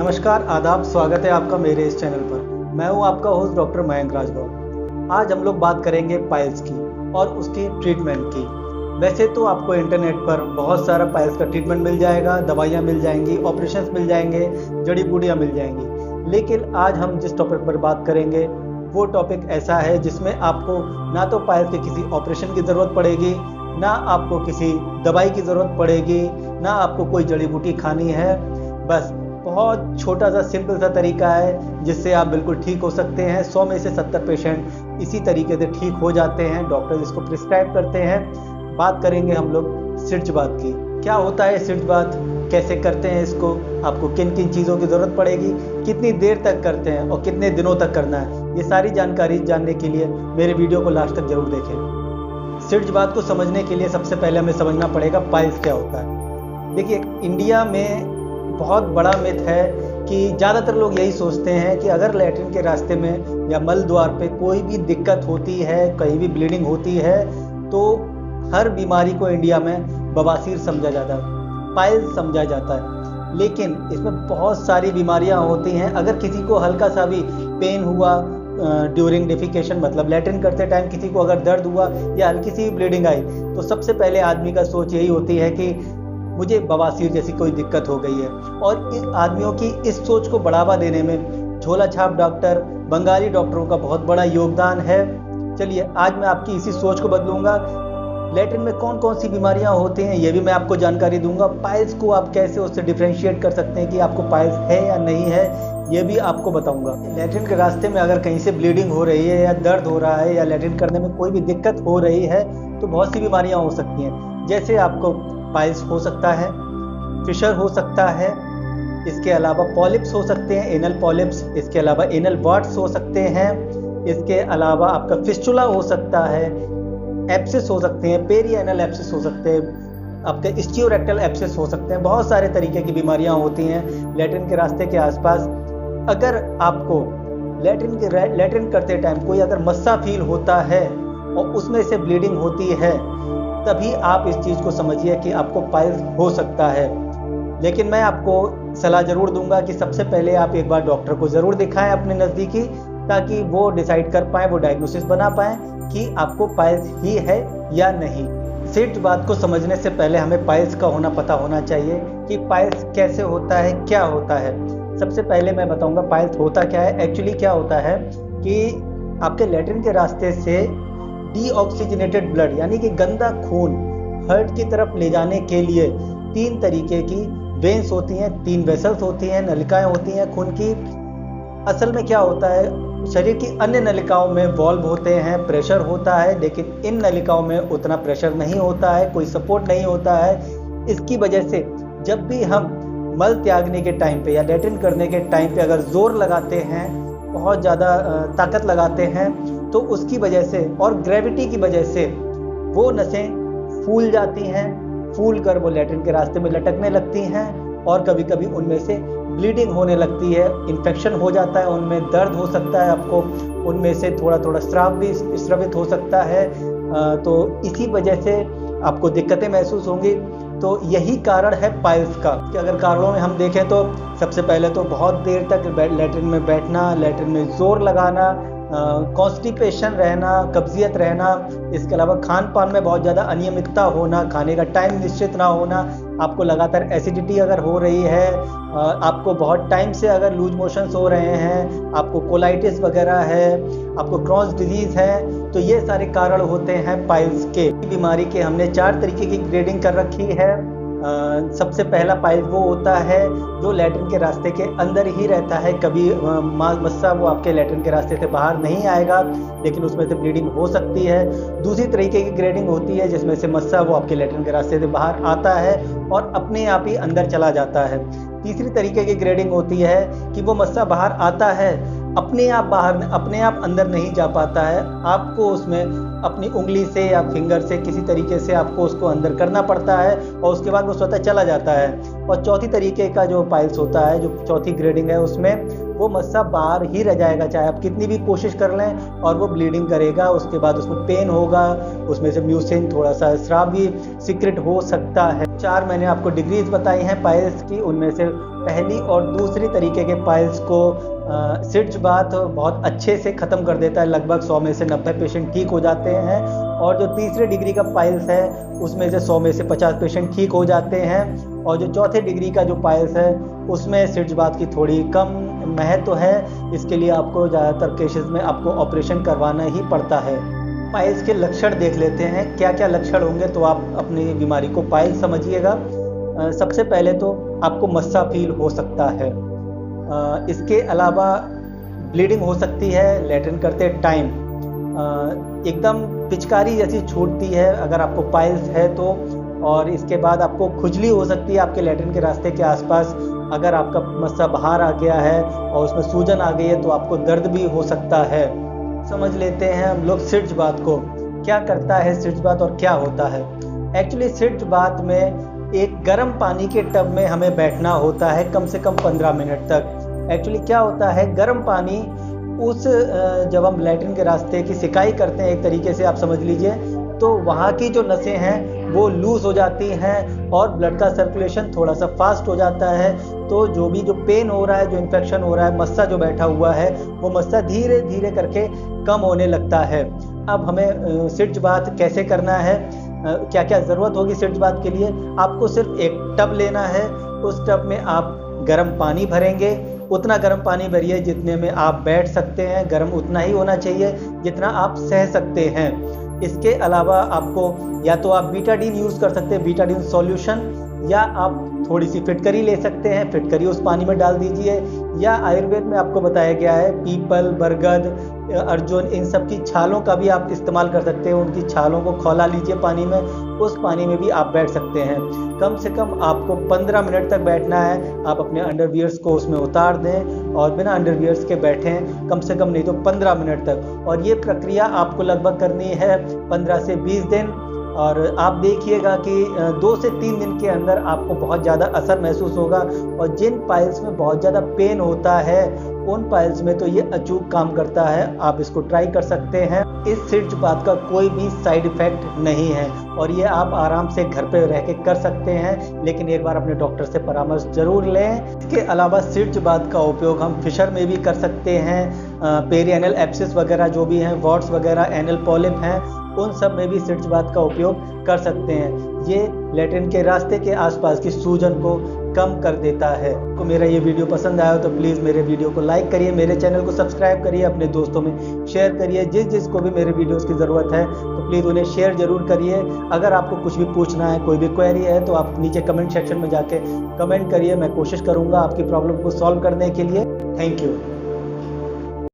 नमस्कार, आदाब, स्वागत है आपका मेरे इस चैनल पर। मैं हूं आपका होस्ट डॉक्टर मयंक राजगौर। आज हम लोग बात करेंगे पाइल्स की और उसकी ट्रीटमेंट की। वैसे तो आपको इंटरनेट पर बहुत सारा पाइल्स का ट्रीटमेंट मिल जाएगा, दवाइयां मिल जाएंगी, ऑपरेशंस मिल जाएंगे, जड़ी बूटियां मिल जाएंगी। लेकिन आज हम जिस टॉपिक पर बात करेंगे वो टॉपिक ऐसा है जिसमें आपको ना तो पाइल्स के किसी ऑपरेशन की ज़रूरत पड़ेगी, ना आपको किसी दवाई की ज़रूरत पड़ेगी, ना आपको कोई जड़ी बूटी खानी है। बस बहुत छोटा सा सिंपल सा तरीका है जिससे आप बिल्कुल ठीक हो सकते हैं। 100 में से 70 पेशेंट इसी तरीके से ठीक हो जाते हैं। डॉक्टर इसको प्रिस्क्राइब करते हैं। बात करेंगे हम लोग सिर्जबात की। क्या होता है सिर्जबात, कैसे करते हैं इसको, आपको किन किन चीज़ों की ज़रूरत पड़ेगी, कितनी देर तक करते हैं और कितने दिनों तक करना है, ये सारी जानकारी जानने के लिए मेरे वीडियो को लास्ट तक जरूर देखें। सिर्जबात को समझने के लिए सबसे पहले हमें समझना पड़ेगा पाइल्स क्या होता है। देखिए, इंडिया में बहुत बड़ा मिथ है कि ज़्यादातर लोग यही सोचते हैं कि अगर लैट्रिन के रास्ते में या मल द्वार पे कोई भी दिक्कत होती है, कहीं भी ब्लीडिंग होती है, तो हर बीमारी को इंडिया में बवासीर समझा जाता है, पाइल्स समझा जाता है। लेकिन इसमें बहुत सारी बीमारियां होती हैं। अगर किसी को हल्का सा भी पेन हुआ ड्यूरिंग डिफिकेशन, मतलब लैट्रिन करते टाइम किसी को अगर दर्द हुआ या हल्की सी ब्लीडिंग आई, तो सबसे पहले आदमी का सोच यही होती है कि मुझे बवासीर जैसी कोई दिक्कत हो गई है। और इस आदमियों की इस सोच को बढ़ावा देने में झोला छाप डॉक्टर, बंगाली डॉक्टरों का बहुत बड़ा योगदान है। चलिए, आज मैं आपकी इसी सोच को बदलूंगा। लैट्रिन में कौन कौन सी बीमारियां होती हैं ये भी मैं आपको जानकारी दूंगा। पाइल्स को आप कैसे उससे डिफ्रेंशिएट कर सकते हैं कि आपको पाइल्स है या नहीं है, ये भी आपको बताऊंगा। लैट्रिन के रास्ते में अगर कहीं से ब्लीडिंग हो रही है या दर्द हो रहा है या लैट्रिन करने में कोई भी दिक्कत हो रही है, तो बहुत सी बीमारियां हो सकती हैं। जैसे आपको पाइल्स हो सकता है, फिशर हो सकता है, इसके अलावा पॉलिप्स हो सकते हैं, एनल पॉलिप्स, इसके अलावा एनल वार्ड्स हो सकते हैं, इसके अलावा आपका फिस्टुला हो सकता है, एब्सिस हो सकते हैं, पेरी एनल एब्सिस हो सकते हैं, आपके इस्टियोरेक्टल एब्सिस हो सकते हैं। बहुत सारे तरीके की बीमारियां होती हैं लैट्रिन के रास्ते के आसपास। अगर आपको लैट्रिन करते टाइम कोई अगर मस्सा फील होता है और उसमें से ब्लीडिंग होती है, तभी आप इस चीज़ को समझिए कि आपको पाइल्स हो सकता है। लेकिन मैं आपको सलाह ज़रूर दूंगा कि सबसे पहले आप एक बार डॉक्टर को ज़रूर दिखाएं अपने नज़दीकी, ताकि वो डिसाइड कर पाएँ, वो डायग्नोसिस बना पाएँ कि आपको पाइल्स ही है या नहीं। सिर्जबात को समझने से पहले हमें पाइल्स का होना पता होना चाहिए कि पाइल्स कैसे होता है, क्या होता है। सबसे पहले मैं बताऊँगा पाइल्स होता क्या है। एक्चुअली क्या होता है कि आपके लैट्रिन के रास्ते से डीऑक्सीजनेटेड ब्लड यानी कि गंदा खून हार्ट की तरफ ले जाने के लिए 3 तरीके की वेन्स होती हैं, 3 वेसल्स होती हैं, नलिकाएं होती हैं खून की। असल में क्या होता है, शरीर की अन्य नलिकाओं में वॉल्व होते हैं, प्रेशर होता है, लेकिन इन नलिकाओं में उतना प्रेशर नहीं होता है, कोई सपोर्ट नहीं होता है। इसकी वजह से जब भी हम मल त्यागने के टाइम पे या लैट्रिन करने के टाइम पे अगर जोर लगाते हैं, बहुत ज़्यादा ताकत लगाते हैं, तो उसकी वजह से और ग्रेविटी की वजह से वो नसें फूल जाती हैं। फूल कर वो लैट्रिन के रास्ते में लटकने लगती हैं और कभी कभी उनमें से ब्लीडिंग होने लगती है, इन्फेक्शन हो जाता है, उनमें दर्द हो सकता है, आपको उनमें से थोड़ा थोड़ा स्राव भी स्रवित हो सकता है। तो इसी वजह से आपको दिक्कतें महसूस होंगी। तो यही कारण है पाइल्स का। कि अगर कारणों में हम देखें तो सबसे पहले तो बहुत देर तक लैट्रिन में बैठना, लैट्रिन में जोर लगाना, कॉन्स्टिपेशन रहना, कब्जियत रहना, इसके अलावा खान पान में बहुत ज़्यादा अनियमितता होना, खाने का टाइम निश्चित ना होना, आपको लगातार एसिडिटी अगर हो रही है, आपको बहुत टाइम से अगर लूज मोशंस हो रहे हैं, आपको कोलाइटिस वगैरह है, आपको क्रॉन्स डिजीज़ है, तो ये सारे कारण होते हैं पाइल्स के। बीमारी के हमने 4 तरीके की ग्रेडिंग कर रखी है। सबसे पहला पाइल्स वो होता है जो लैट्रिन के रास्ते के अंदर ही रहता है, कभी मस्सा वो आपके लैट्रिन के रास्ते से बाहर नहीं आएगा, लेकिन उसमें से ब्लीडिंग हो सकती है। दूसरी तरीके की ग्रेडिंग होती है जिसमें से मस्सा वो आपके लैट्रिन के रास्ते से बाहर आता है और अपने आप ही अंदर चला जाता है। तीसरी तरीके की ग्रेडिंग होती है कि वो मस्सा बाहर आता है, अपने आप अंदर नहीं जा पाता है, आपको उसमें अपनी उंगली से या फिंगर से किसी तरीके से आपको उसको अंदर करना पड़ता है और उसके बाद वो स्वतः चला जाता है। और चौथी तरीके का जो पाइल्स होता है, जो चौथी ग्रेडिंग है, उसमें वो मस्सा बाहर ही रह जाएगा, चाहे आप कितनी भी कोशिश कर लें, और वो ब्लीडिंग करेगा। उसके बाद उसमें पेन होगा, उसमें से म्यूसिन थोड़ा सा स्राव भी सीक्रेट हो सकता है। 4 मैंने आपको डिग्रीज बताई हैं पाइल्स की, उनमें से पहली और दूसरी तरीके के पाइल्स को सिट्ज बाथ बहुत अच्छे से ख़त्म कर देता है। लगभग 100 में से 90 पेशेंट ठीक हो जाते हैं। और जो तीसरे डिग्री का पाइल्स है उसमें से 100 में से 50 पेशेंट ठीक हो जाते हैं। और जो चौथे डिग्री का जो पाइल्स है उसमें सिट्ज बाथ की थोड़ी कम महत्व है। इसके लिए आपको ज़्यादातर केसेस में आपको ऑपरेशन करवाना ही पड़ता है। पाइल्स के लक्षण देख लेते हैं, क्या क्या लक्षण होंगे तो आप अपनी बीमारी को पाइल्स समझिएगा। सबसे पहले तो आपको मस्सा फील हो सकता है। इसके अलावा ब्लीडिंग हो सकती है लैट्रिन करते टाइम, एकदम पिचकारी जैसी छूटती है अगर आपको पाइल्स है तो। और इसके बाद आपको खुजली हो सकती है आपके लैट्रिन के रास्ते के आसपास। अगर आपका मस्सा बाहर आ गया है और उसमें सूजन आ गई है तो आपको दर्द भी हो सकता है। समझ लेते हैं हम लोग सिट्ज बाथ को, क्या करता है सिट्ज बाथ और क्या होता है। एक्चुअली सिट्ज बाथ में एक गर्म पानी के टब में हमें बैठना होता है कम से कम 15 मिनट तक। एक्चुअली क्या होता है, गर्म पानी उस जब हम लैट्रिन के रास्ते की सिकाई करते हैं एक तरीके से आप समझ लीजिए, तो वहाँ की जो नसें हैं वो लूज़ हो जाती हैं और ब्लड का सर्कुलेशन थोड़ा सा फास्ट हो जाता है। तो जो पेन हो रहा है, जो इन्फेक्शन हो रहा है, मस्सा जो बैठा हुआ है वो मस्सा धीरे धीरे करके कम होने लगता है। अब हमें सिट्ज बाथ कैसे करना है, क्या क्या ज़रूरत होगी सिट्ज बाथ के लिए। आपको सिर्फ एक टब लेना है, उस टब में आप गर्म पानी भरेंगे। उतना गर्म पानी भरिए जितने में आप बैठ सकते हैं, गर्म उतना ही होना चाहिए जितना आप सह सकते हैं। इसके अलावा आपको या तो आप बीटाडीन यूज़ कर सकते हैं, बीटाडीन सॉल्यूशन, या आप थोड़ी सी फिटकरी ले सकते हैं, फिटकरी उस पानी में डाल दीजिए। या आयुर्वेद में आपको बताया गया है पीपल, बरगद, अर्जुन, इन सब की छालों का भी आप इस्तेमाल कर सकते हैं। उनकी छालों को खौला लीजिए पानी में, उस पानी में भी आप बैठ सकते हैं। कम से कम आपको 15 मिनट तक बैठना है। आप अपने अंडरवियर्स को उसमें उतार दें और बिना अंडरवियर्स के बैठें कम से कम नहीं तो 15 मिनट तक। और ये प्रक्रिया आपको लगभग करनी है 15 से 20 दिन। और आप देखिएगा कि 2 से 3 दिन के अंदर आपको बहुत ज़्यादा असर महसूस होगा। और जिन पाइल्स में बहुत ज़्यादा पेन होता है उन पाइल्स में तो ये अचूक काम करता है। आप इसको ट्राई कर सकते हैं। इस सिट्ज बाथ का कोई भी साइड इफ़ेक्ट नहीं है और ये आप आराम से घर पे रह के कर सकते हैं, लेकिन एक बार अपने डॉक्टर से परामर्श जरूर लें। इसके अलावा सिट्ज बाथ का उपयोग हम फिशर में भी कर सकते हैं। पेरिएनल एब्सिस वगैरह जो भी हैं, वॉट्स वगैरह, एनल पॉलिप हैं, उन सब में भी सिट्ज बाथ का उपयोग कर सकते हैं। ये लैट्रिन के रास्ते के आसपास की सूजन को कम कर देता है। तो मेरा ये वीडियो पसंद आया हो तो प्लीज़ मेरे वीडियो को लाइक करिए, मेरे चैनल को सब्सक्राइब करिए, अपने दोस्तों में शेयर करिए। जिसको भी मेरे वीडियोस की ज़रूरत है तो प्लीज़ उन्हें शेयर ज़रूर करिए। अगर आपको कुछ भी पूछना है, कोई भी क्वेरी है तो आप नीचे कमेंट सेक्शन में जाके कमेंट करिए। मैं कोशिश करूँगा आपकी प्रॉब्लम को सॉल्व करने के लिए। Thank you.